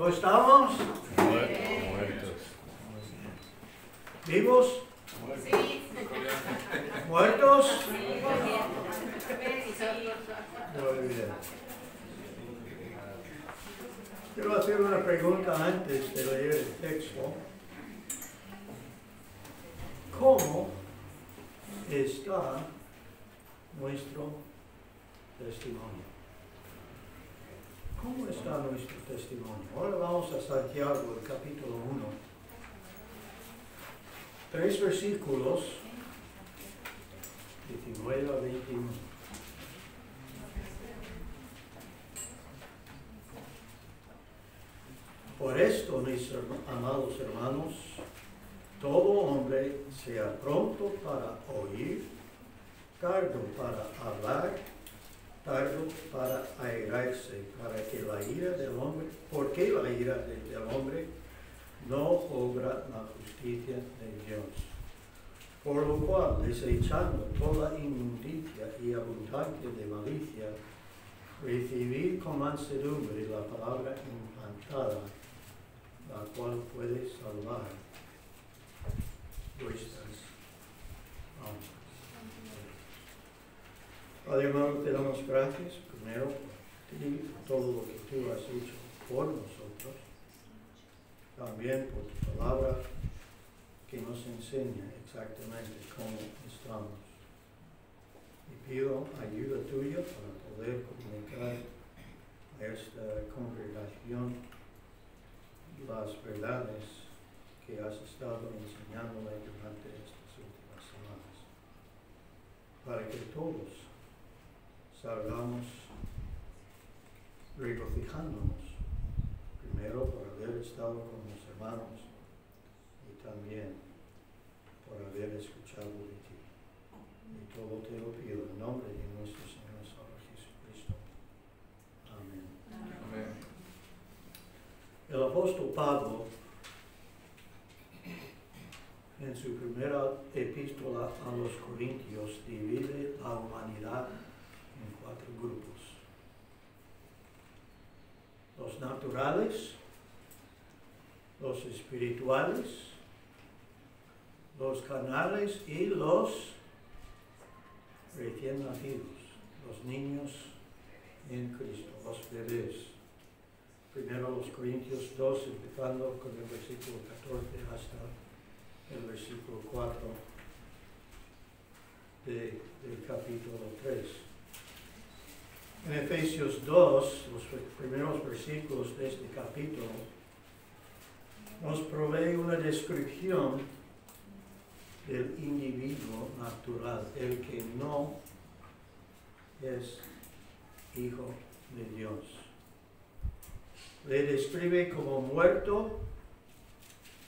¿Cómo estamos? Muertos. ¿Vivos? Sí. ¿Muertos? Muy bien. Quiero hacer una pregunta antes de leer el texto. ¿Cómo está nuestro testimonio? ¿Cómo está nuestro testimonio? Ahora vamos a Santiago, el capítulo 1. 3 versículos, 19 a 21. Por esto, mis amados hermanos, todo hombre sea pronto para oír, tardo para hablar, tardo para airarse, para que la ira del hombre, porque la ira del hombre no obra la justicia de Dios. Por lo cual, desechando toda inmundicia y abundancia de malicia, recibid con mansedumbre la palabra implantada, la cual puede salvar vuestras almas. Padre hermano, te damos gracias primero por ti, por todo lo que tú has hecho por nosotros, también por tu palabra que nos enseña exactamente cómo estamos. Y pido ayuda tuya para poder comunicar a esta congregación las verdades que has estado enseñándome durante estas últimas semanas, para que todos salgamos regocijándonos, primero por haber estado con los hermanos y también por haber escuchado de ti. Y todo te lo pido en nombre de nuestro Señor Jesucristo. Amén. Amén. El apóstol Pablo, en su primera epístola a los Corintios, divide la humanidad en 4 grupos: los naturales, los espirituales, los carnales y los recién nacidos, los niños en Cristo, los bebés. Primero los Corintios 2, empezando con el versículo 14 hasta el versículo 4 del capítulo 3. En Efesios 2, los primeros versículos de este capítulo, nos provee una descripción del individuo natural, el que no es hijo de Dios. Le describe como muerto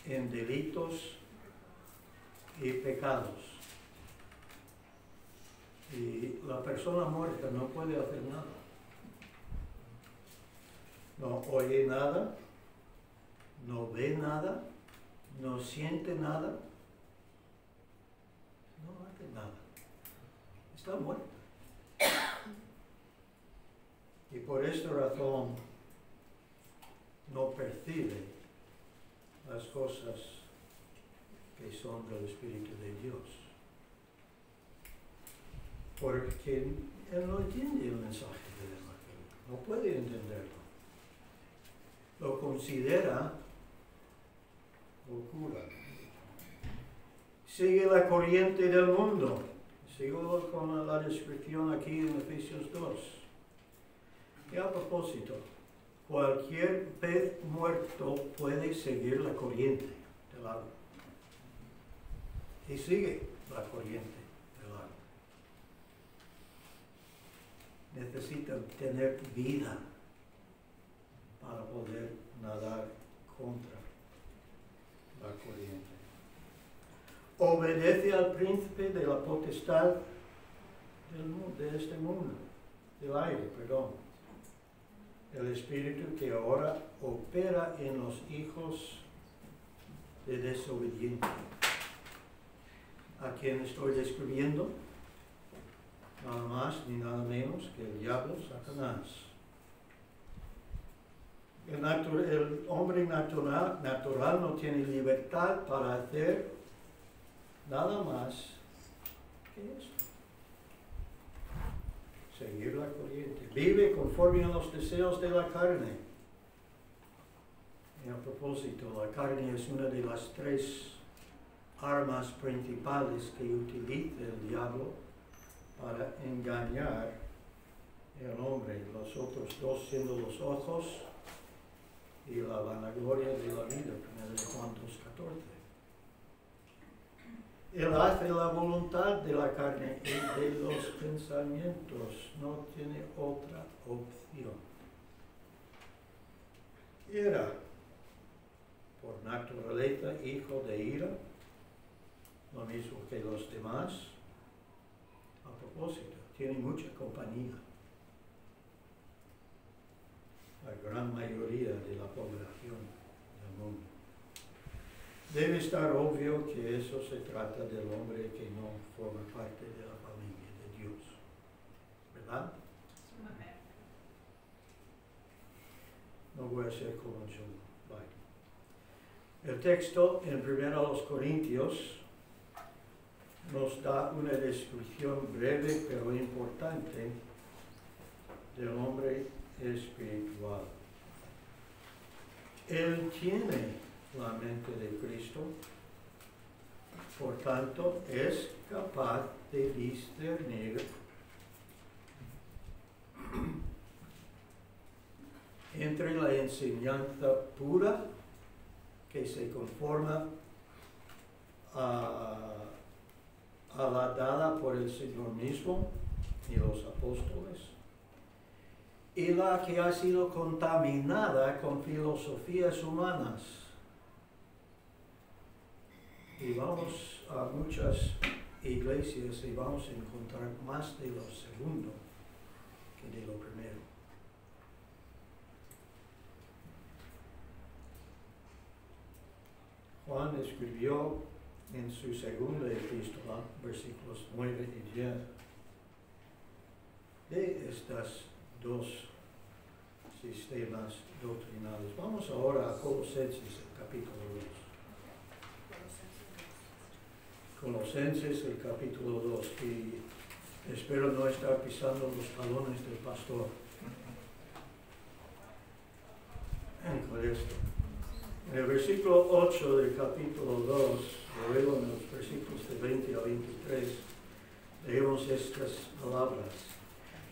en delitos y pecados. Y la persona muerta no puede hacer nada. No oye nada, no ve nada, no siente nada, no hace nada. Está muerta. Y por esta razón no percibe las cosas que son del Espíritu de Dios. Porque él no entiende el mensaje del Evangelio, no puede entenderlo. Lo considera locura. Sigue la corriente del mundo. Sigo con la descripción aquí en Efesios 2. Y a propósito, cualquier pez muerto puede seguir la corriente del agua. Y sigue la corriente del agua. Necesitan tener vida para poder nadar contra la corriente. Obedece al príncipe de la potestad de este mundo, del aire, perdón. El espíritu que ahora opera en los hijos de desobediencia. ¿A quién estoy describiendo? Nada más ni nada menos que el diablo, Satanás. El hombre natural no tiene libertad para hacer nada más que esto. Seguir la corriente. Vive conforme a los deseos de la carne. Y a propósito, la carne es una de las tres armas principales que utiliza el diablo para engañar al hombre. Los otros dos siendo los ojos y la vanagloria de la vida, 1 Juan 2:14. Él hace la voluntad de la carne y de los pensamientos, no tiene otra opción. Era, por naturaleza, hijo de ira, lo mismo que los demás. A propósito, tiene mucha compañía. La gran mayoría de la población del mundo. Debe estar obvio que eso se trata del hombre que no forma parte de la familia de Dios, ¿verdad? No voy a ser como John Biden. El texto en 1 Corintios nos da una descripción breve pero importante del hombre espiritual. Él tiene la mente de Cristo, por tanto es capaz de discernir entre la enseñanza pura que se conforma a la dada por el Señor mismo y los apóstoles, y la que ha sido contaminada con filosofías humanas. Y vamos a muchas iglesias y vamos a encontrar más de lo segundo que de lo primero. Juan escribió en su segunda epístola, versículos 9 y 10, de estas dos sistemas doctrinales. Vamos ahora a Colosenses, el capítulo 2. Colosenses, el capítulo 2, y espero no estar pisando los talones del pastor con esto. En el versículo 8 del capítulo 2, luego en los versículos de 20 a 23, leemos estas palabras.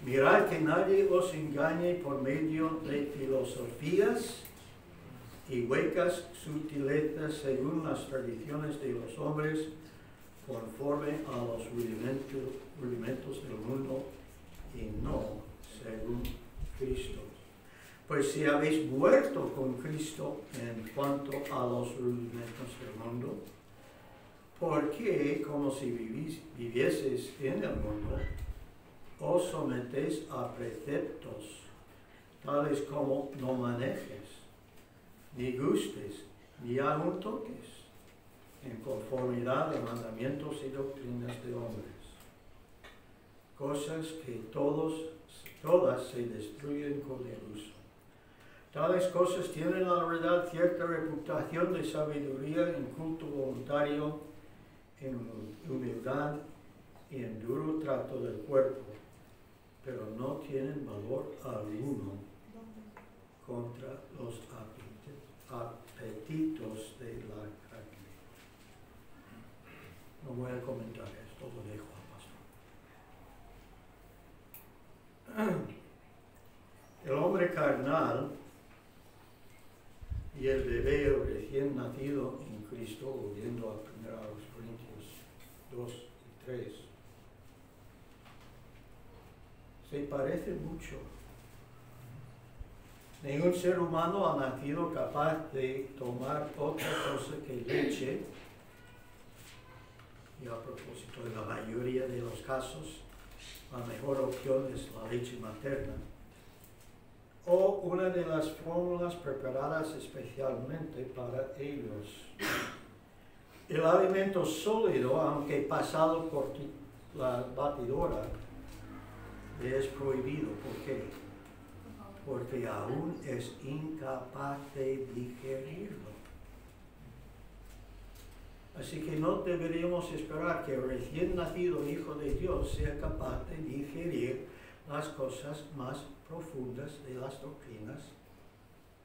Mirad que nadie os engañe por medio de filosofías y huecas sutilezas según las tradiciones de los hombres, conforme a los rudimentos del mundo y no según Cristo. Pues si habéis muerto con Cristo en cuanto a los rudimentos del mundo, ¿por qué, como si vivieseis en el mundo, os sometéis a preceptos tales como no manejes, ni gustes, ni aun toques, en conformidad de mandamientos y doctrinas de hombres? Cosas que todas se destruyen con el uso. Tales cosas tienen a la verdad cierta reputación de sabiduría en culto voluntario, en humildad y en duro trato del cuerpo, pero no tienen valor alguno contra los apetitos de la carne. No voy a comentar esto, lo dejo al pastor. El hombre carnal y el bebé recién nacido en Cristo, volviendo a 1 Corintios 2 y 3, se parece mucho. Ningún ser humano ha nacido capaz de tomar otra cosa que leche, y a propósito, en la mayoría de los casos, la mejor opción es la leche materna, o una de las fórmulas preparadas especialmente para ellos. El alimento sólido, aunque pasado por la batidora, le es prohibido. ¿Por qué? porque aún es incapaz de digerirlo. Así que no deberíamos esperar que el recién nacido Hijo de Dios sea capaz de digerir las cosas más profundas de las doctrinas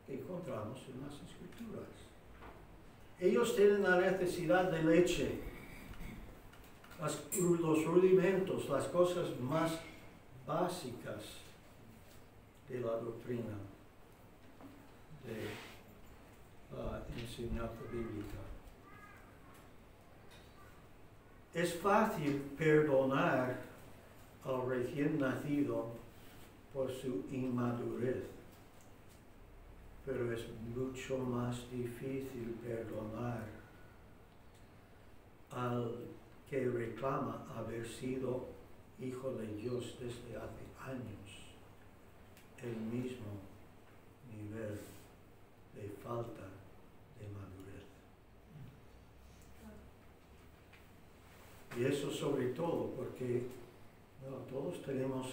que encontramos en las Escrituras. Ellos tienen la necesidad de leche, los rudimentos, las cosas más básicas de la doctrina, de la enseñanza bíblica. Es fácil perdonar al recién nacido por su inmadurez, pero es mucho más difícil perdonar al que reclama haber sido hijo de Dios desde hace años, el mismo nivel de falta de madurez. Y eso sobre todo porque todos tenemos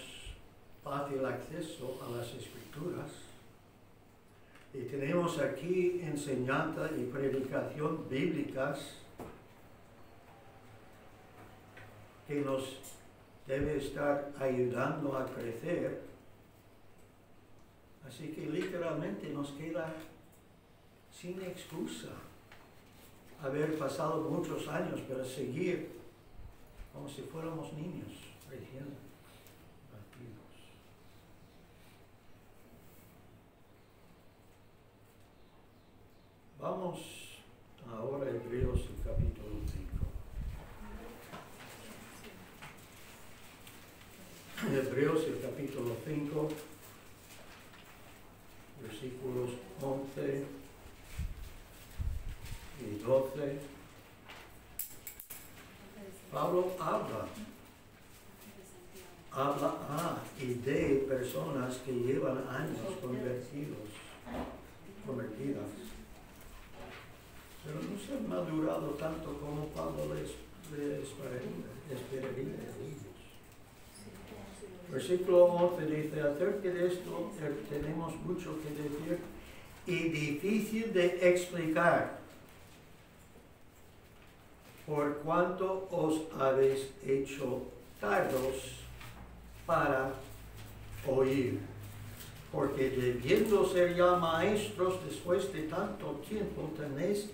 fácil acceso a las Escrituras y tenemos aquí enseñanza y predicación bíblicas que nos debe estar ayudando a crecer. Así que literalmente nos queda sin excusa haber pasado muchos años para seguir como si fuéramos niños recién nacidos. Vamos ahora a Hebreos, el capítulo 5. Hebreos, el capítulo 5, versículos 11 y 12. Pablo habla y de personas que llevan años convertidas, pero no se han madurado tanto como Pablo les esperaría de ellos. Versículo 11 dice: acerca de esto tenemos mucho que decir y difícil de explicar, por cuanto os habéis hecho tardos para oír. Porque debiendo ser ya maestros después de tanto tiempo, tenéis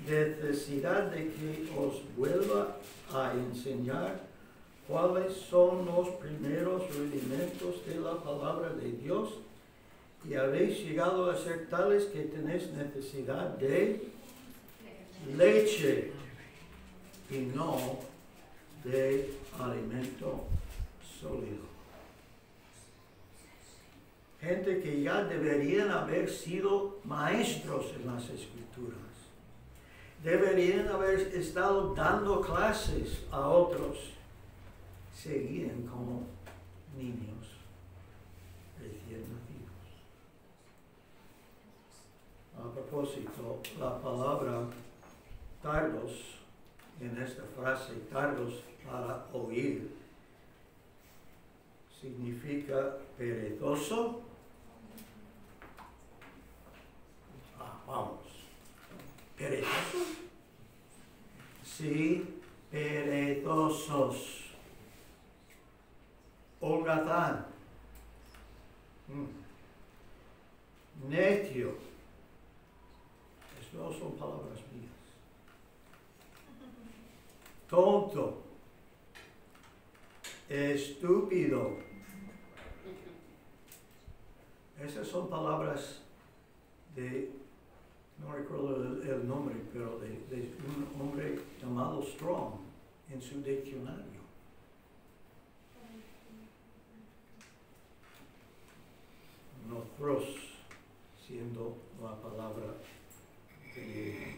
necesidad de que os vuelva a enseñar cuáles son los primeros rudimentos de la palabra de Dios, y habéis llegado a ser tales que tenéis necesidad de leche y no de alimento sólido. Gente que ya deberían haber sido maestros en las Escrituras, deberían haber estado dando clases a otros, seguían como niños recién nacidos. A propósito, la palabra tardos, en esta frase, tardos para oír, significa perezoso. Vamos. ¿Perezosos? Sí, perezosos. Holgazán. Necio. Estas no son palabras mías. Tonto. Estúpido. Esas son palabras de, no recuerdo el nombre, pero de un hombre llamado Strong en su diccionario. Nothros, siendo la palabra griega.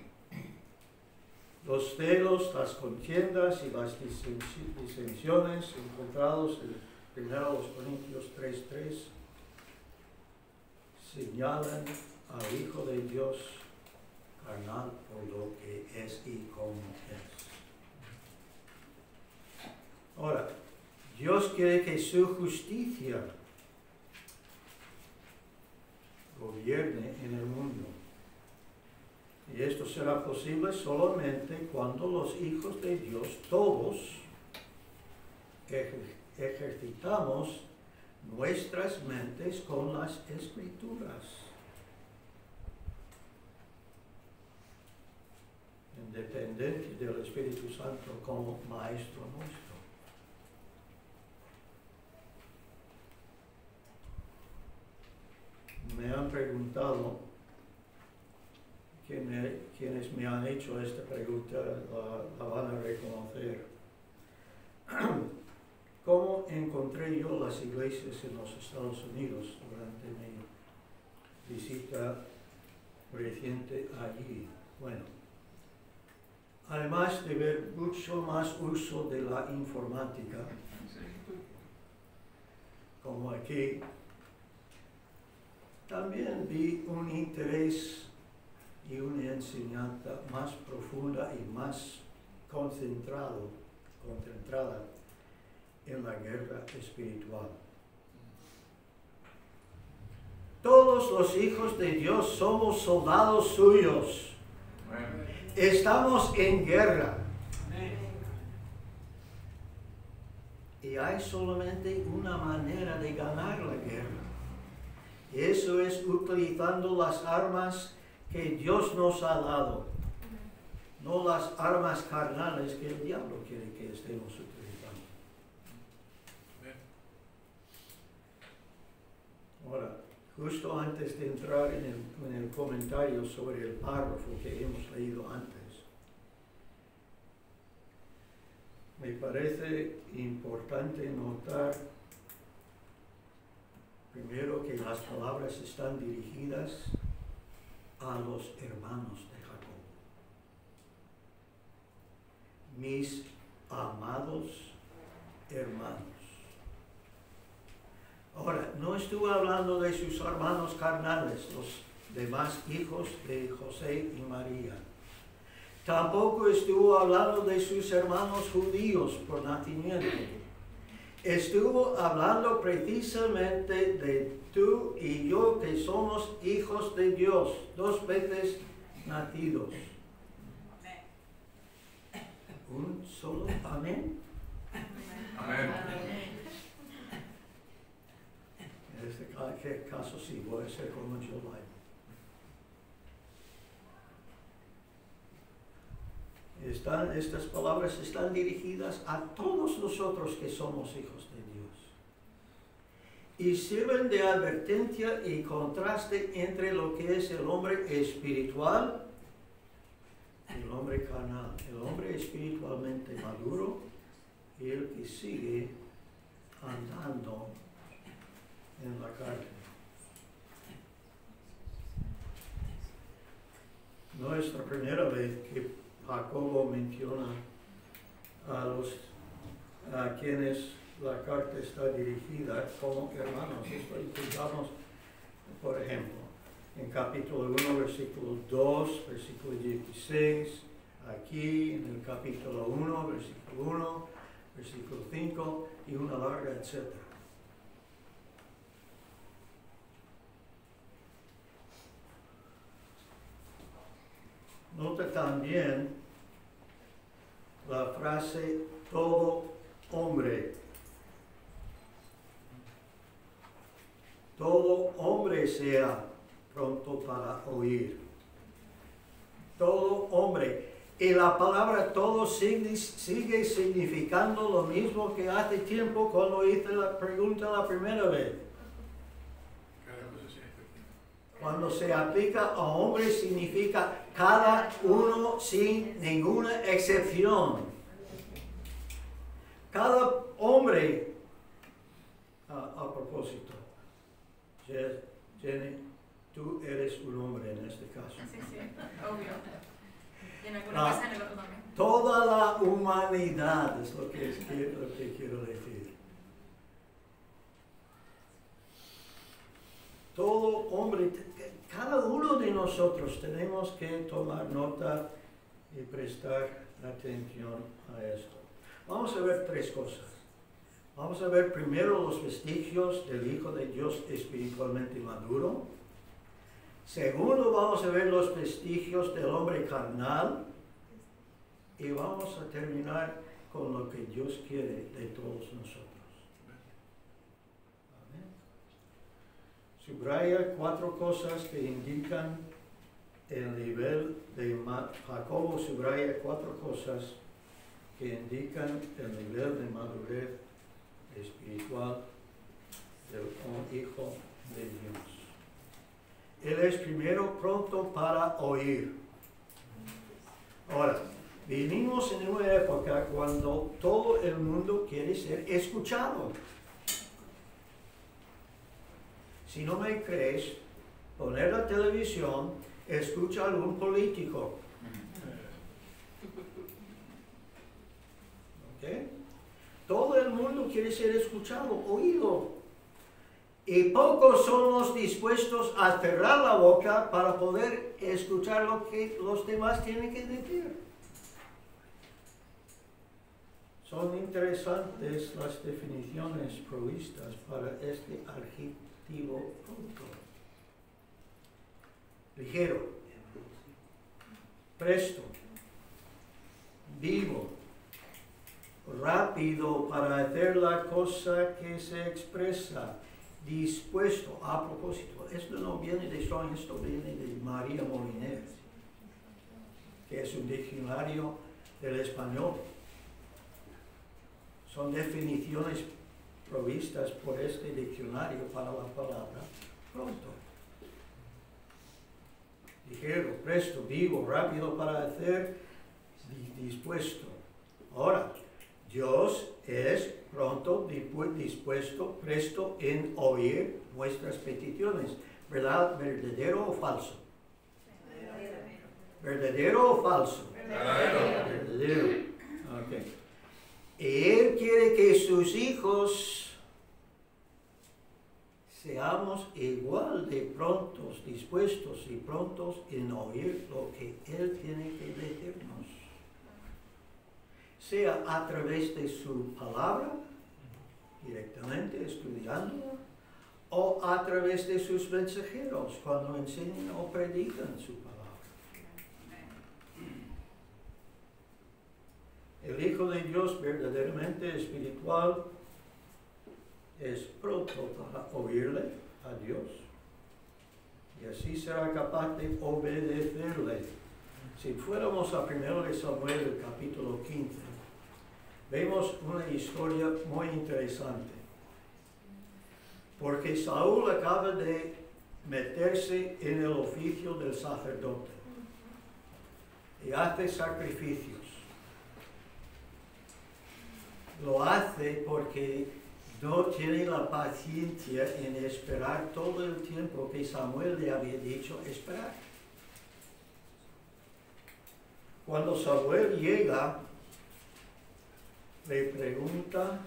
Los celos, las contiendas y las disensiones encontrados en 1 Corintios 3:3 señalan al Hijo de Dios carnal por lo que es y como es. Ahora, Dios quiere que su justicia gobierne en el mundo. Y esto será posible solamente cuando los hijos de Dios todos ejercitamos nuestras mentes con las Escrituras, en dependencia del Espíritu Santo como Maestro nuestro. Me han preguntado, quienes me han hecho esta pregunta la van a reconocer. ¿Cómo encontré yo las iglesias en los Estados Unidos durante mi visita reciente allí? Bueno, además de ver mucho más uso de la informática, como aquí, también vi un interés y una enseñanza más profunda y más concentrada en la guerra espiritual. Todos los hijos de Dios somos soldados suyos. Estamos en guerra. Y hay solamente una manera de ganar la guerra. Y eso es utilizando las armas que Dios nos ha dado. No las armas carnales que el diablo quiere que estemos utilizando. Ahora, justo antes de entrar en el comentario sobre el párrafo que hemos leído antes, me parece importante notar primero que las palabras están dirigidas a los hermanos de Jacob. Mis amados hermanos. Ahora, no estuve hablando de sus hermanos carnales, los demás hijos de José y María. Tampoco estuvo hablando de sus hermanos judíos por nacimiento. Estuvo hablando precisamente de tú y yo que somos hijos de Dios, 2 veces nacidos. ¿Un solo amén? Amén. En este caso sí, voy a ser como yo lo hago. Estas palabras están dirigidas a todos nosotros que somos hijos de Dios. Y sirven de advertencia y contraste entre lo que es el hombre espiritual y el hombre carnal. El hombre espiritualmente maduro y el que sigue andando en la carne. No es la primera vez que Jacobo menciona a quienes la carta está dirigida como hermanos. Esto encontramos, por ejemplo, en capítulo 1, versículo 2, versículo 16, aquí en el capítulo 1, versículo 1, versículo 5 y una larga, etc. Nota también la frase todo hombre. Todo hombre sea pronto para oír. Todo hombre. Y la palabra todo sigue significando lo mismo que hace tiempo cuando hice la pregunta la primera vez. Cuando se aplica a hombres significa cada uno sin ninguna excepción. Cada hombre, a propósito, Jenny, tú eres un hombre en este caso. Sí, obvio. Y en alguna casa en el otro también. Toda la humanidad es lo que quiero decir. Todo hombre, cada uno de nosotros tenemos que tomar nota y prestar atención a esto. Vamos a ver 3 cosas. Vamos a ver primero los vestigios del Hijo de Dios espiritualmente maduro. Segundo, vamos a ver los vestigios del hombre carnal. Y vamos a terminar con lo que Dios quiere de todos nosotros. Amén. Subraya 4 cosas que indican el nivel de Jacobo subraya 4 cosas que indican el nivel de madurez espiritual del Hijo de Dios. Él es primero pronto para oír. Ahora, vivimos en una época cuando todo el mundo quiere ser escuchado. Si no me crees, poner la televisión, escucha a algún político. ¿Ok? Todo el mundo quiere ser escuchado, oído. Y pocos son los dispuestos a cerrar la boca para poder escuchar lo que los demás tienen que decir. Son interesantes las definiciones provistas para este adjetivo pronto. Ligero, presto, vivo, rápido para hacer la cosa que se expresa, dispuesto. A propósito, esto no viene de Strong, esto viene de María Moliner, que es un diccionario del español. Son definiciones provistas por este diccionario para la palabra pronto. Ligero, presto, vivo, rápido para hacer, dispuesto. Ahora, Dios es pronto, dispuesto, presto en oír nuestras peticiones. ¿Verdad? ¿Verdadero o falso? ¿Verdadero o falso? Verdadero. Ok. Él quiere que sus hijos seamos igual de prontos, dispuestos y prontos en oír lo que Él tiene que decirnos. Sea a través de su palabra, directamente estudiando, o a través de sus mensajeros, cuando enseñan o predican su palabra. El Hijo de Dios verdaderamente espiritual es pronto para oírle a Dios y así será capaz de obedecerle. Si fuéramos a 1 Samuel, el capítulo 15, vemos una historia muy interesante. Porque Saúl acaba de meterse en el oficio del sacerdote y hace sacrificios. Lo hace porque no tiene la paciencia en esperar todo el tiempo que Samuel le había dicho esperar. Cuando Samuel llega, le pregunta,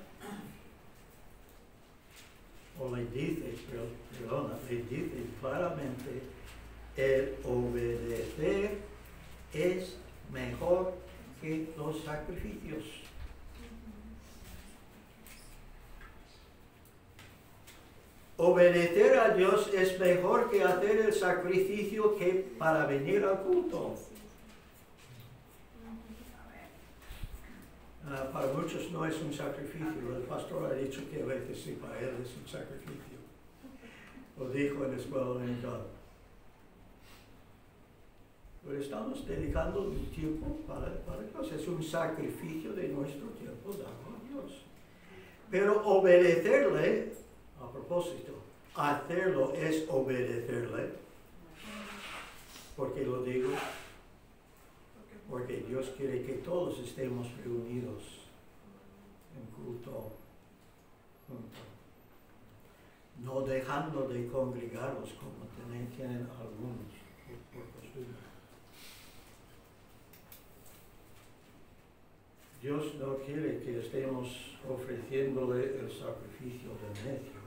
o le dice, le dice claramente, el obedecer es mejor que los sacrificios. Obedecer a Dios es mejor que hacer el sacrificio que para venir al culto. Para muchos no es un sacrificio. El pastor ha dicho que a veces sí, para él es un sacrificio. Lo dijo en la escuela dominical. Pero estamos dedicando un tiempo para Dios. Es un sacrificio de nuestro tiempo dado a Dios. Pero obedecerle, a propósito, hacerlo es obedecerle. ¿Por qué lo digo? Porque Dios quiere que todos estemos reunidos en culto juntos, no dejando de congregarlos como tienen algunos por costumbre. Dios no quiere que estemos ofreciéndole el sacrificio del necio,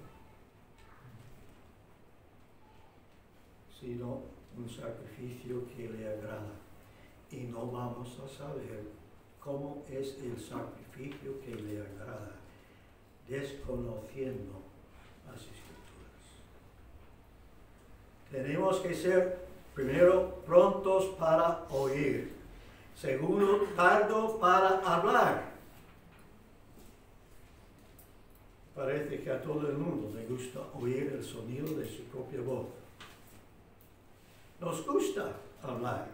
sino un sacrificio que le agrada. Y no vamos a saber cómo es el sacrificio que le agrada, desconociendo las Escrituras. Tenemos que ser, primero, prontos para oír. Segundo, tardo para hablar. Parece que a todo el mundo le gusta oír el sonido de su propia voz. Nos gusta hablar.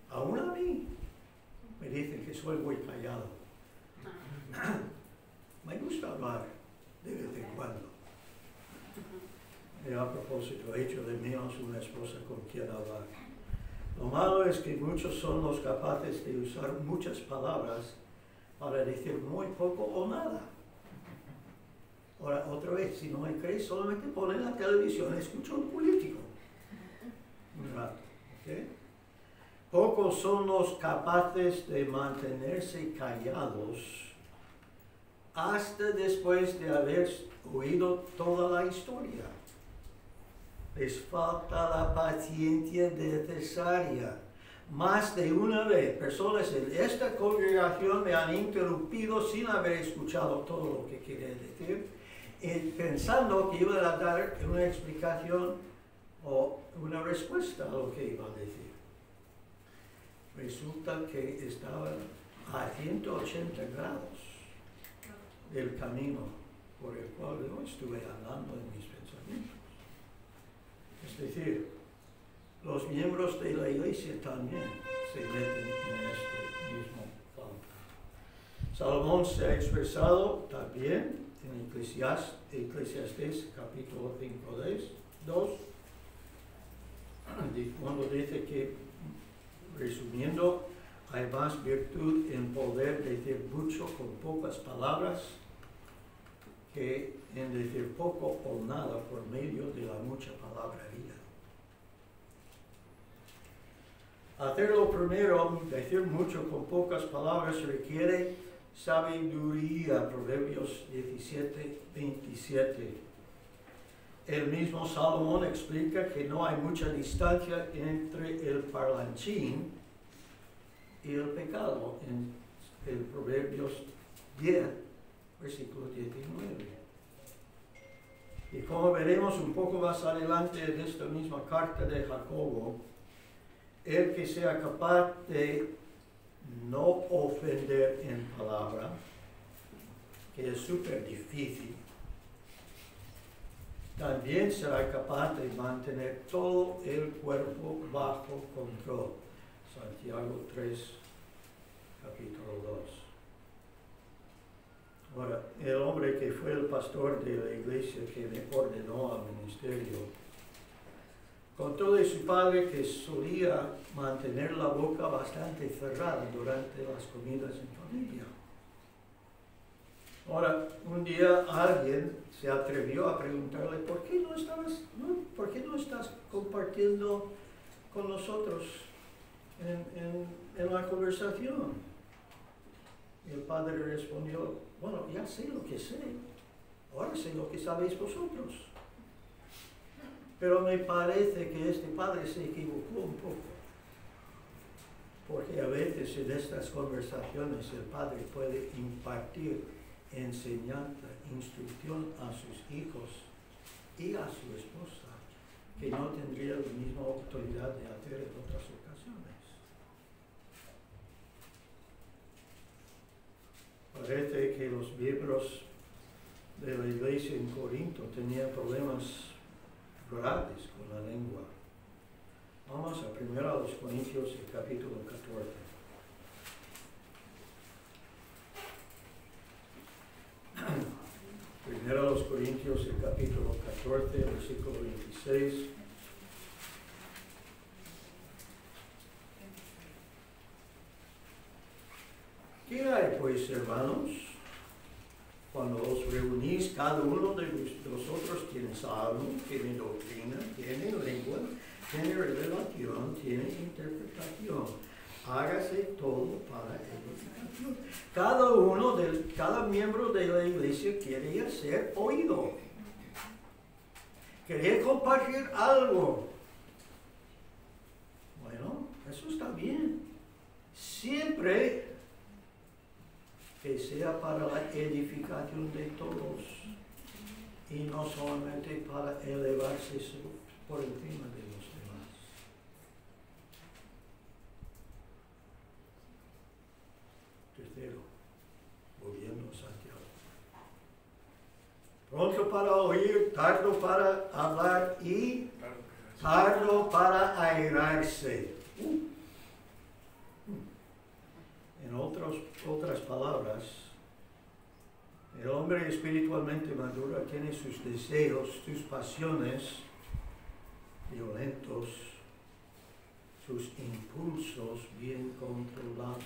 Aún a mí. Me dicen que soy muy callado. Me gusta hablar de vez en cuando. Y a propósito, he hecho de menos una esposa con quien hablar. Lo malo es que muchos son los capaces de usar muchas palabras para decir muy poco o nada. Ahora, otra vez, si no me crees, solamente pon en la televisión, escucha a un político. Un rato, ¿ok? Pocos son los capaces de mantenerse callados hasta después de haber oído toda la historia. Les falta la paciencia necesaria. Más de una vez, personas en esta congregación me han interrumpido sin haber escuchado todo lo que quería decir, pensando que iba a dar una explicación o una respuesta a lo que iba a decir. Resulta que estaban a 180 grados del camino por el cual yo estuve andando en mis pensamientos. Es decir, los miembros de la iglesia también se meten en este mismo falta. Salomón se ha expresado también en Eclesiastés capítulo 5:2, cuando dice que, resumiendo, hay más virtud en poder decir mucho con pocas palabras que en decir poco o nada por medio de la mucha palabrería. Hacerlo primero, decir mucho con pocas palabras, requiere sabiduría. Proverbios 17:27. El mismo Salomón explica que no hay mucha distancia entre el parlanchín y el pecado en el Proverbios 10, versículo 19. Y como veremos un poco más adelante en esta misma carta de Jacobo, el que sea capaz de no ofender en palabra, que es súper difícil, también será capaz de mantener todo el cuerpo bajo control. Santiago 3, capítulo 2. Ahora, el hombre que fue el pastor de la iglesia que me ordenó al ministerio, contó de su padre que solía mantener la boca bastante cerrada durante las comidas en familia. Ahora, un día alguien se atrevió a preguntarle, ¿por qué no estás compartiendo con nosotros en la conversación? Y el padre respondió, bueno, ya sé lo que sé, ahora sé lo que sabéis vosotros. Pero me parece que este padre se equivocó un poco, porque a veces en estas conversaciones el padre puede impartir enseñanza, instrucción a sus hijos y a su esposa, que no tendría la misma autoridad de hacer en otras ocasiones. Parece que los miembros de la iglesia en Corinto tenían problemas graves con la lengua. Vamos a 1 Corintios, el capítulo 14. Primero a los Corintios, el capítulo 14, versículo 26. ¿Qué hay pues, hermanos? Cuando os reunís, cada uno de vosotros tiene salmo, tiene doctrina, tiene lengua, tiene revelación, tiene interpretación. Hágase todo para edificación. Cada miembro de la iglesia quería ser oído. Quería compartir algo. Bueno, eso está bien. Siempre que sea para la edificación de todos y no solamente para elevarse por encima de los demás. Tercero, volviendo a Santiago. Pronto para oír, tardo para hablar y tardo para airarse. En otras palabras, el hombre espiritualmente maduro tiene sus deseos, sus pasiones violentos, sus impulsos bien controlados.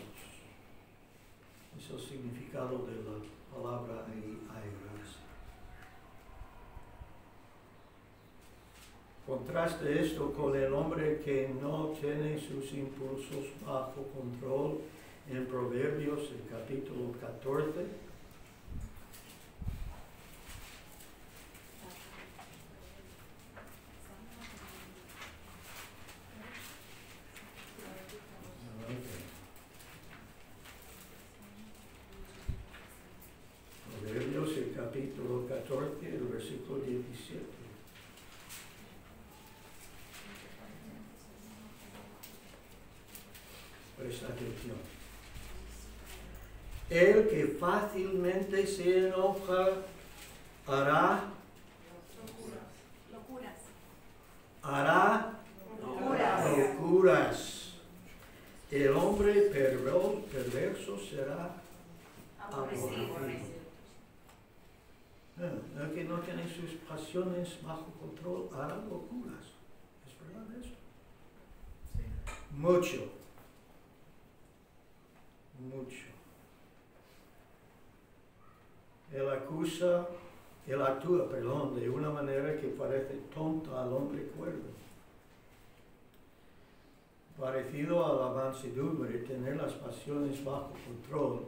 Es el significado de la palabra airarse. Contraste esto con el hombre que no tiene sus impulsos bajo control en Proverbios, el capítulo 14. Proverbios, el capítulo 14, el versículo 17. Presta atención. El que fácilmente se enoja hará locuras. El hombre perverso será aborrecido. El que no tiene sus pasiones bajo control hará locuras. ¿Es verdad esto? Sí. Mucho. Él actúa, de una manera que parece tonta al hombre cuerdo. Parecido a la mansedumbre, tener las pasiones bajo control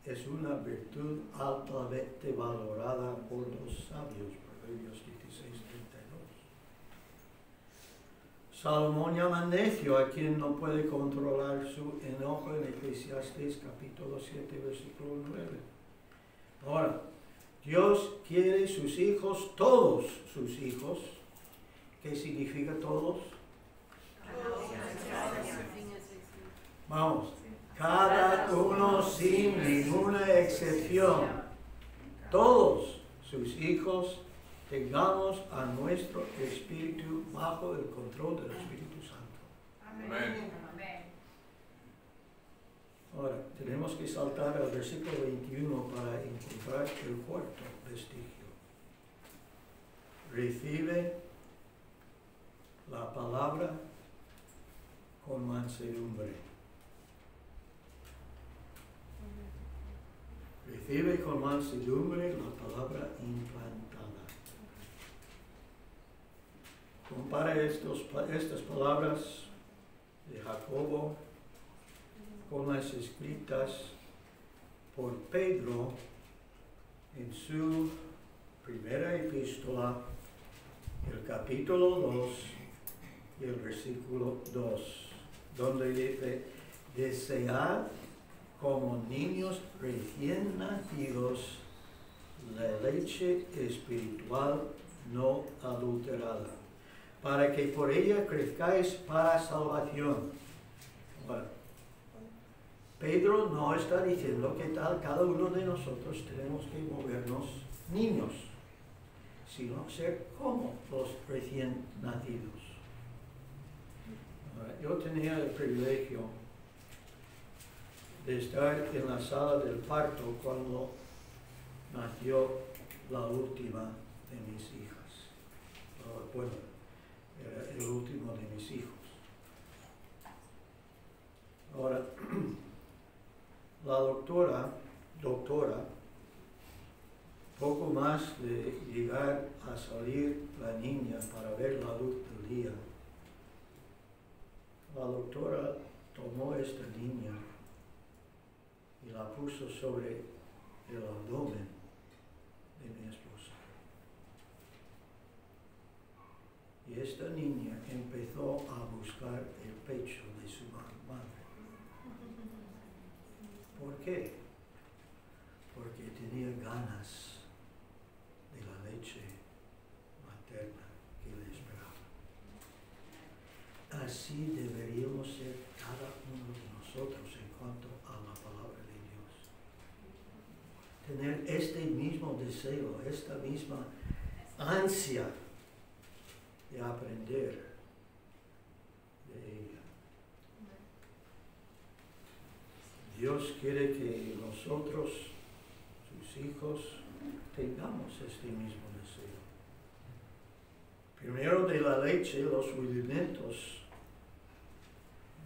es una virtud altamente valorada por los sabios. Proverbios 16:32. Salomón llama necio a quien no puede controlar su enojo en Eclesiastés capítulo 7, versículo 9. Ahora, Dios quiere sus hijos, todos sus hijos. ¿Qué significa todos? Vamos, cada uno sin ninguna excepción. Todos sus hijos tengamos a nuestro espíritu bajo el control del Espíritu Santo. Amén. Ahora, tenemos que saltar al versículo 21 para encontrar el cuarto vestigio. Recibe la palabra con mansedumbre. Recibe con mansedumbre la palabra implantada. Compara estas palabras de Jacobo con las escritas por Pedro en su primera epístola, el capítulo 2 y el versículo 2, donde dice: desead como niños recién nacidos la leche espiritual no adulterada, para que por ella crezcáis para salvación. Bueno, Pedro no está diciendo que cada uno de nosotros tenemos que movernos niños, sino ser como los recién nacidos. Yo tenía el privilegio de estar en la sala del parto cuando nació la última de mis hijas. Bueno, era el último de mis hijos. Ahora, la doctora, poco más de llegar a salir la niña para ver la luz del día, la doctora tomó esta niña y la puso sobre el abdomen de mi esposa. Y esta niña empezó a buscar el pecho de su madre. ¿Por qué? Porque tenía ganas de la leche materna que le esperaba. así deberíamos ser cada uno de nosotros en cuanto a la palabra de Dios. Tener este mismo deseo, esta misma ansia de aprender de ella. Dios quiere que nosotros, sus hijos, tengamos este mismo deseo. Primero de la leche, los rudimentos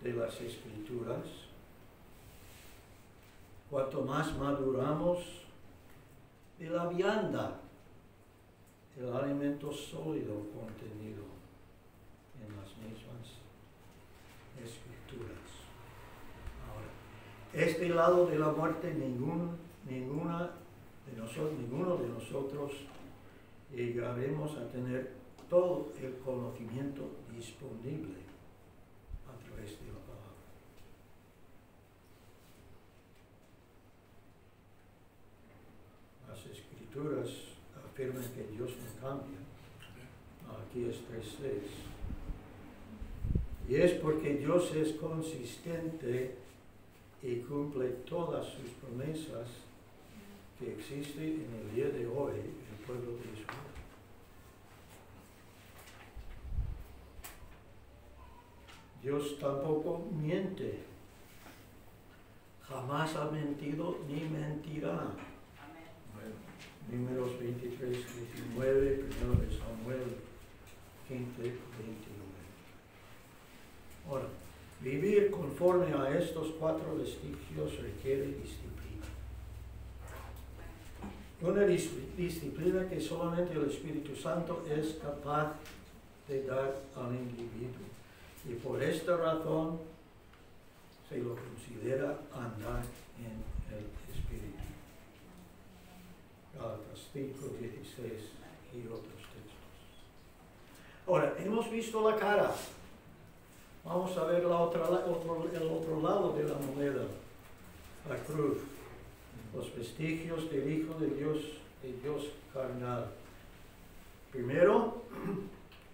de las Escrituras. Cuanto más maduramos, de la vianda, el alimento sólido contenido en las mismas Escrituras. Ahora, este lado de la muerte, ninguno de nosotros llegaremos a tener todo el conocimiento disponible a través de la palabra. Las Escrituras afirman que Dios no cambia. Aquí es 3:6. Y es porque Dios es consistente y cumple todas sus promesas que existe en el día de hoy el pueblo de Israel. Dios tampoco miente. Jamás ha mentido ni mentirá. Números 23, 19, 1 de Samuel 15, 29. Ahora, vivir conforme a estos 4 vestigios requiere disciplina. Una disciplina que solamente el Espíritu Santo es capaz de dar al individuo. Y por esta razón se lo considera andar en el Espíritu. Gálatas 5, 16 y otros textos. Ahora, hemos visto la cara. Vamos a ver el otro lado de la moneda, la cruz. Los vestigios del Hijo de Dios carnal. Primero,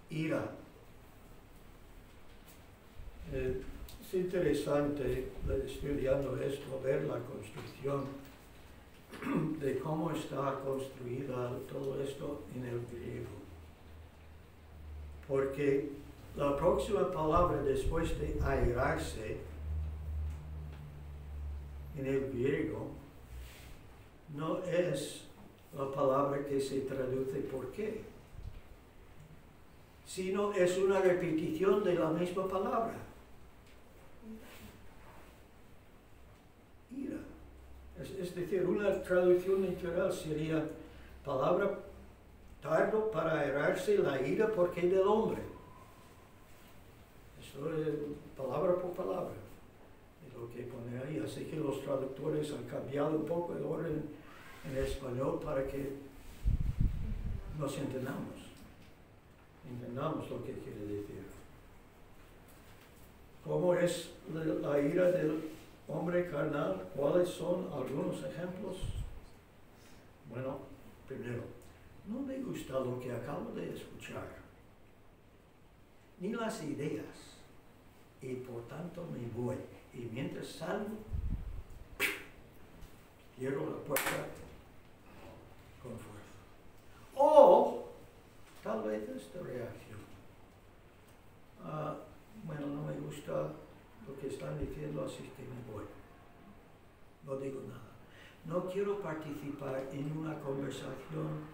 ira. Es interesante, estudiando esto, ver la construcción de cómo está construida todo esto en el griego. Porque la próxima palabra después de airarse en el griego no es la palabra que se traduce por qué, sino es una repetición de la misma palabra. Ira. Es decir, una traducción literal sería palabra tardo para airarse la ira porque del hombre. Eso es palabra por palabra. Es lo que pone ahí. Así que los traductores han cambiado un poco el orden en español para que nos entendamos lo que quiere decir. ¿Cómo es la ira del hombre carnal? ¿Cuáles son algunos ejemplos? Bueno, primero, no me gusta lo que acabo de escuchar, ni las ideas, y por tanto me voy. Y mientras salgo, cierro la puerta con fuerza. O tal vez esta reacción. Bueno, no me gusta lo que están diciendo, así que me voy. No digo nada. No quiero participar en una conversación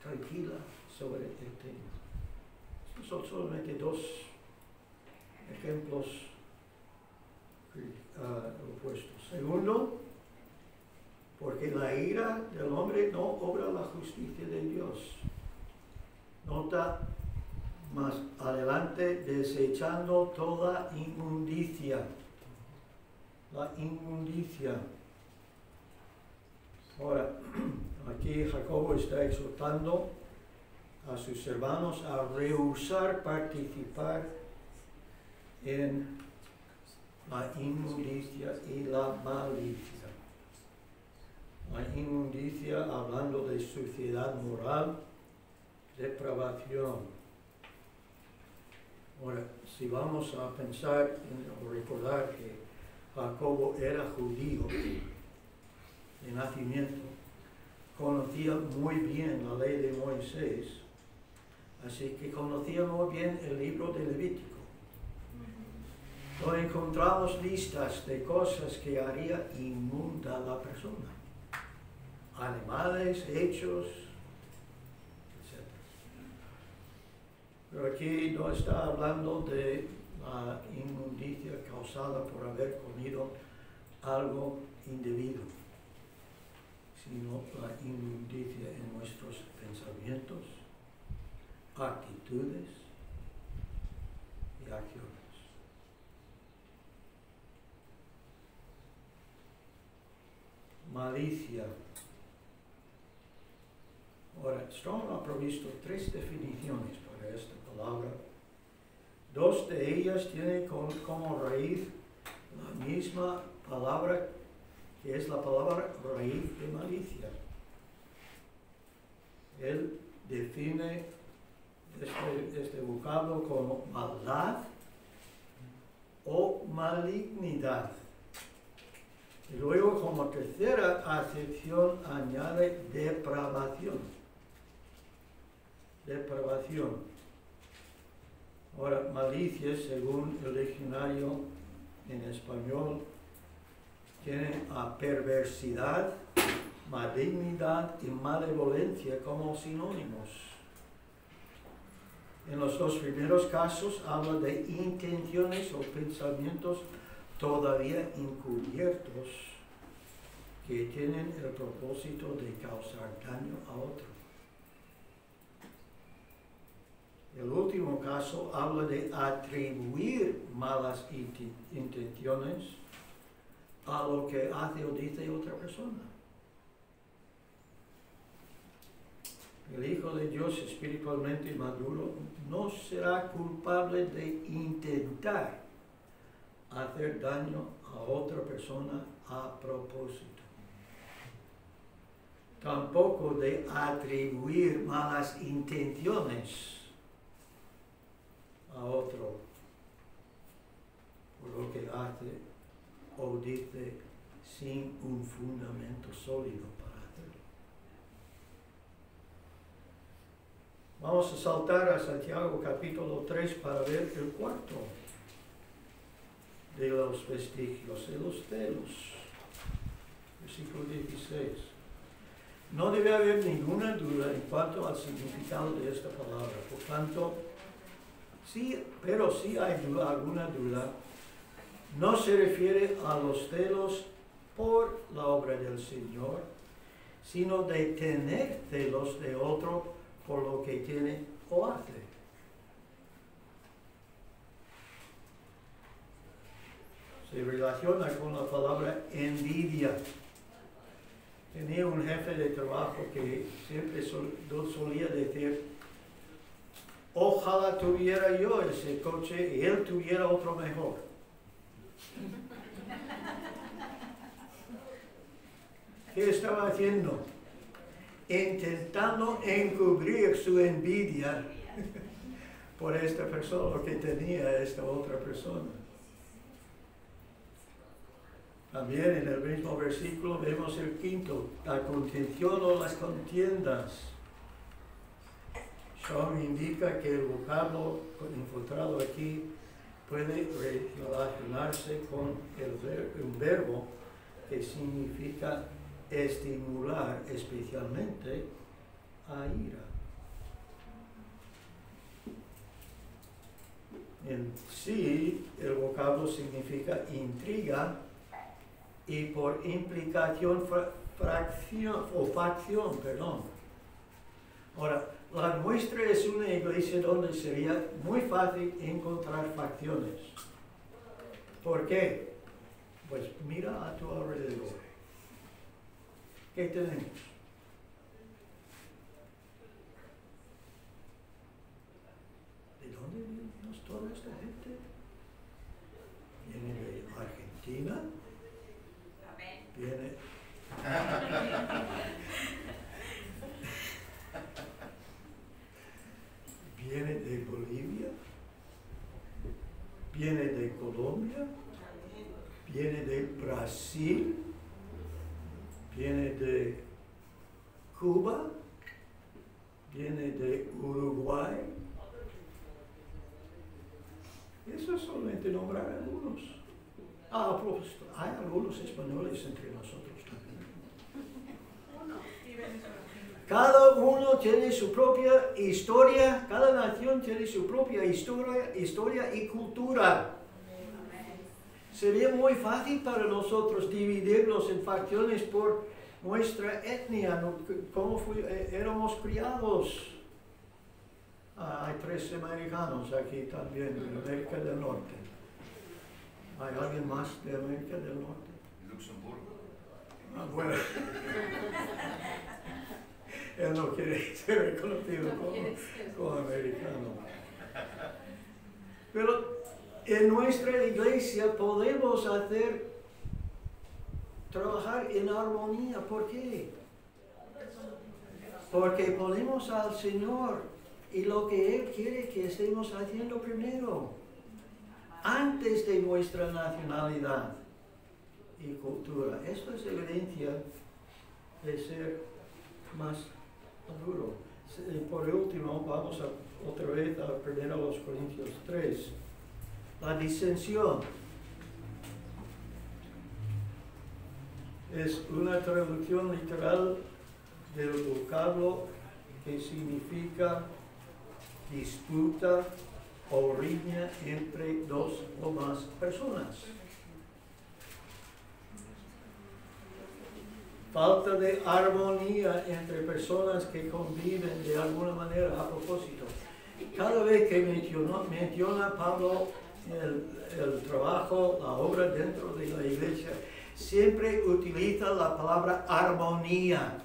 tranquila sobre el tema. Estos son solamente 2 ejemplos opuestos. Segundo, porque la ira del hombre no obra la justicia de Dios. Nota más adelante, desechando toda inmundicia. La inmundicia. Ahora, aquí Jacobo está exhortando a sus hermanos a rehusar participar en la inmundicia y la malicia. La inmundicia hablando de suciedad moral, depravación. Ahora, si vamos a pensar o recordar que Jacobo era judío de nacimiento, conocía muy bien la ley de Moisés, así que conocía muy bien el libro de Levítico. No encontramos listas de cosas que haría inmunda la persona. Animales, hechos, etc. Pero aquí no está hablando de la inmundicia causada por haber comido algo indebido, sino la inmundicia en nuestros pensamientos, actitudes y acciones. Malicia. Ahora, Strong ha provisto 3 definiciones para esta palabra. 2 de ellas tienen como raíz la misma palabra que es la palabra raíz de malicia. Él define este vocablo como maldad o malignidad. Y luego, como tercera acepción, añade depravación. Depravación. Ahora, malicia, según el diccionario en español, tiene a perversidad, malignidad y malevolencia como sinónimos. En los 2 primeros casos habla de intenciones o pensamientos todavía encubiertos que tienen el propósito de causar daño a otro. El último caso habla de atribuir malas intenciones a lo que hace o dice otra persona. El Hijo de Dios espiritualmente maduro no será culpable de intentar hacer daño a otra persona a propósito. Tampoco de atribuir malas intenciones a otro por lo que hace o dice sin un fundamento sólido para hacerlo. Vamos a saltar a Santiago capítulo 3 para ver el cuarto de los vestigios, de los celos. Versículo 16. No debe haber ninguna duda en cuanto al significado de esta palabra. Por tanto, pero si hay alguna duda, no se refiere a los celos por la obra del Señor, sino de tener celos de otro por lo que tiene o hace. Se relaciona con la palabra envidia. Tenía un jefe de trabajo que siempre solía decir: ojalá tuviera yo ese coche y él tuviera otro mejor. ¿Qué estaba haciendo? Intentando encubrir su envidia por esta persona, lo que tenía esta otra persona. También en el mismo versículo vemos el quinto, la contención o las contiendas. Strong indica que el vocablo encontrado aquí puede relacionarse con un verbo que significa estimular, especialmente a ira. En sí, el vocablo significa intriga y por implicación facción. Ahora, la nuestra es una iglesia donde sería muy fácil encontrar facciones. ¿Por qué? Pues mira a tu alrededor. ¿Qué tenemos? ¿De dónde viene toda esta gente? ¿Viene de Argentina? Viene... ¿Viene de Bolivia? viene de Colombia, viene de Brasil, viene de Cuba, viene de Uruguay. Eso es solamente nombrar algunos. A propósito, hay algunos españoles entre nosotros también. Cada uno tiene su propia historia, cada nación tiene su propia historia y cultura. Sería muy fácil para nosotros dividirnos en facciones por nuestra etnia, cómo éramos criados. Hay 3 americanos aquí también, de América del Norte. ¿Hay alguien más de América del Norte? Luxemburgo. Bueno. Él no quiere ser reconocido como americano. Pero en nuestra iglesia podemos trabajar en armonía. ¿Por qué? Porque ponemos al Señor y lo que Él quiere que estemos haciendo primero, antes de nuestra nacionalidad y cultura. Esto es evidencia de ser más maduro. Por último, vamos otra vez a 1 Corintios 3. La disensión es una traducción literal del vocablo que significa disputa o riña entre 2 o más personas. Falta de armonía entre personas que conviven de alguna manera a propósito. Cada vez que menciona Pablo el trabajo, la obra dentro de la iglesia, siempre utiliza la palabra armonía.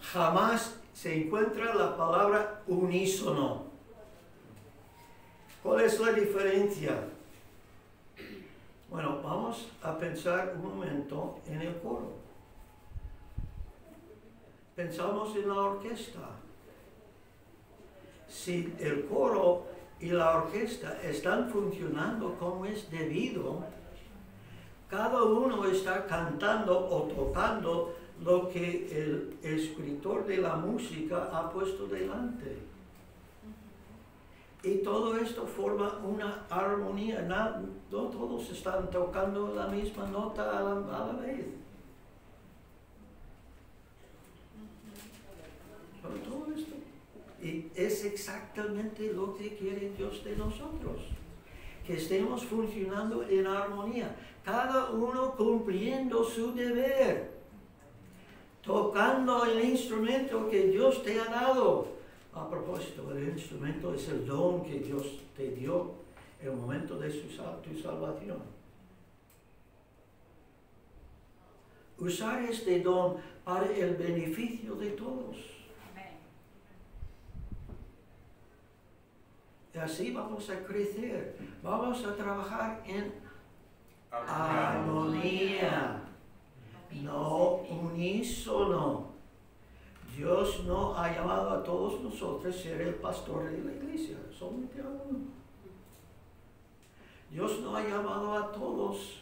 Jamás se encuentra la palabra unísono. ¿Cuál es la diferencia? Bueno, vamos a pensar un momento en el coro. Pensamos en la orquesta. Si el coro y la orquesta están funcionando como es debido, cada uno está cantando o tocando lo que el escritor de la música ha puesto delante. Y todo esto forma una armonía. No todos están tocando la misma nota a la vez. Pero todo esto. Y es exactamente lo que quiere Dios de nosotros. Que estemos funcionando en armonía. Cada uno cumpliendo su deber. Tocando el instrumento que Dios te ha dado. A propósito, el instrumento es el don que Dios te dio en el momento de tu salvación. Usar este don para el beneficio de todos. Y así vamos a crecer. Vamos a trabajar en armonía. No unísono. Dios no ha llamado a todos nosotros a ser el pastor de la iglesia, solamente a uno. Dios no ha llamado a todos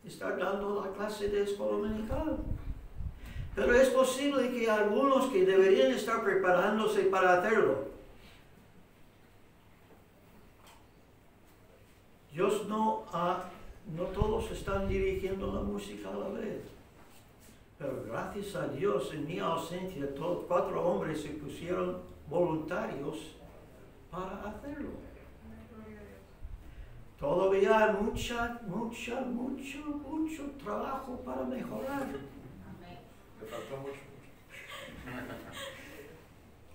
a estar dando la clase de escuela dominical. Pero es posible que algunos que deberían estar preparándose para hacerlo, Dios no todos están dirigiendo la música a la vez. Pero gracias a Dios, en mi ausencia, 4 hombres se pusieron voluntarios para hacerlo. Todavía hay mucho trabajo para mejorar. Le faltó mucho.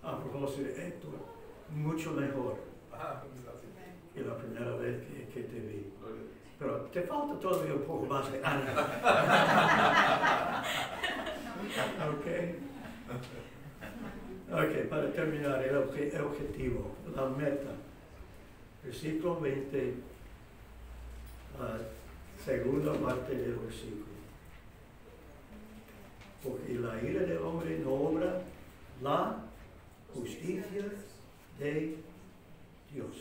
A propósito, Héctor, mucho mejor Gracias. que la primera vez que te vi. Pero te falta todavía un poco más de ánimo. Ok, para terminar, el objetivo, la meta. Versículo 20, segunda parte del versículo. Porque la ira del hombre no obra la justicia de Dios.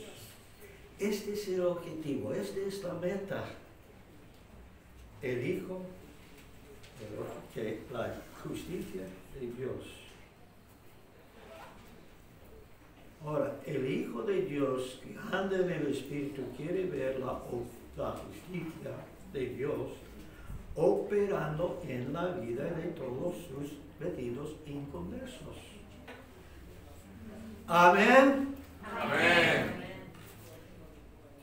Este es el objetivo, esta es la meta. El Hijo, que la justicia de Dios. Ahora, el Hijo de Dios que anda en el Espíritu quiere ver la justicia de Dios operando en la vida de todos sus pedidos inconversos. Amén. Amén.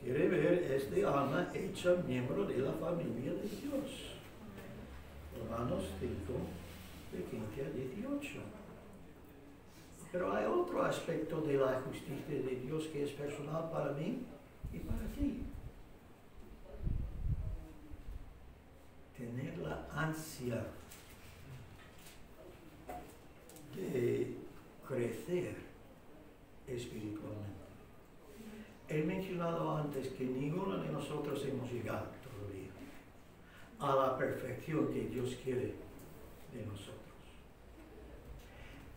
Quiere ver este alma hecha miembro de la familia de Dios. Romanos 5, de 15 a 18. Pero hay otro aspecto de la justicia de Dios que es personal para mí y para ti. Tener la ansia de crecer espiritualmente. He mencionado antes que ninguno de nosotros hemos llegado todavía a la perfección que Dios quiere de nosotros.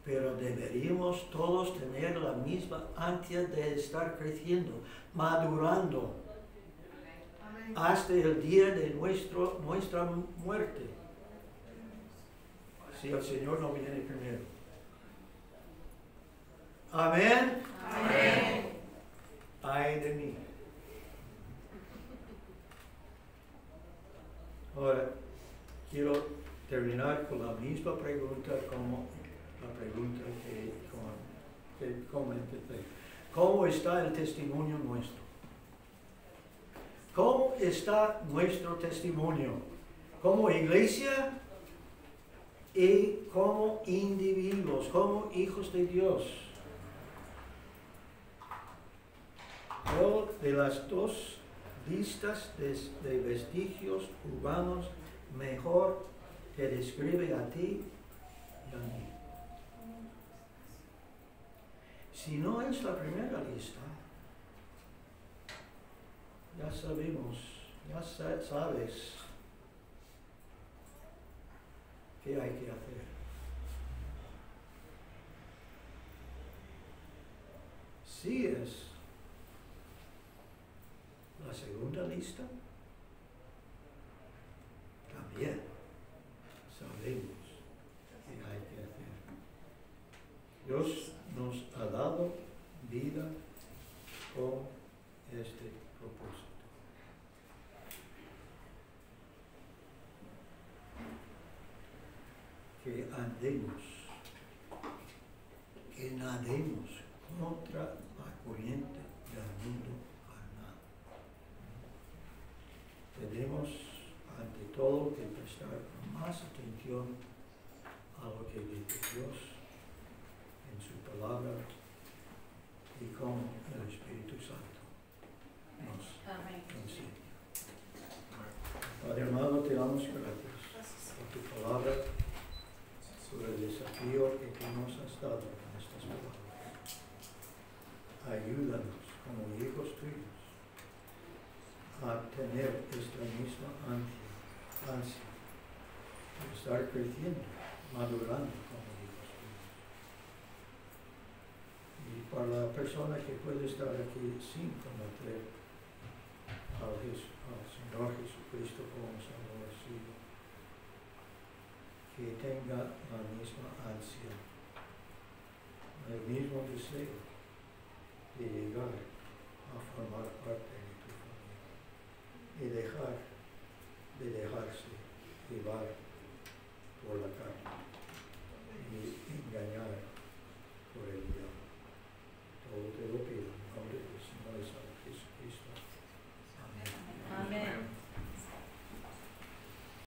Pero deberíamos todos tener la misma ansia de estar creciendo, madurando, hasta el día de nuestra muerte. Si el Señor no viene primero. Amén. Amén. Ay de mí. Ahora, quiero terminar con la misma pregunta como la pregunta que comenté. ¿Cómo está el testimonio nuestro? ¿Cómo está nuestro testimonio? Como iglesia y como individuos, como hijos de Dios. O de las dos listas de vestigios urbanos, mejor que describe a ti y a mí. Si no es la primera lista, ya sabemos, ya sabes qué hay que hacer. Si es la segunda lista, también sabemos qué hay que hacer. Dios nos ha dado vida con este propósito. Que andemos, que nademos contra la corriente del mundo carnal. Tenemos ante todo que prestar más atención a lo que dice Dios en su palabra y como el Espíritu Santo nos enseña. Padre amado, te damos gracias por tu palabra, por el desafío que tú nos has dado en estas palabras. Ayúdanos como hijos tuyos a tener esta misma ansia de estar creciendo, madurando como hijos tuyos. Y para la persona que puede estar aquí sin conocer al Señor Jesucristo como Salvador suyo, que tenga la misma ansia, el mismo deseo de llegar a formar parte de tu familia y dejar de dejarse llevar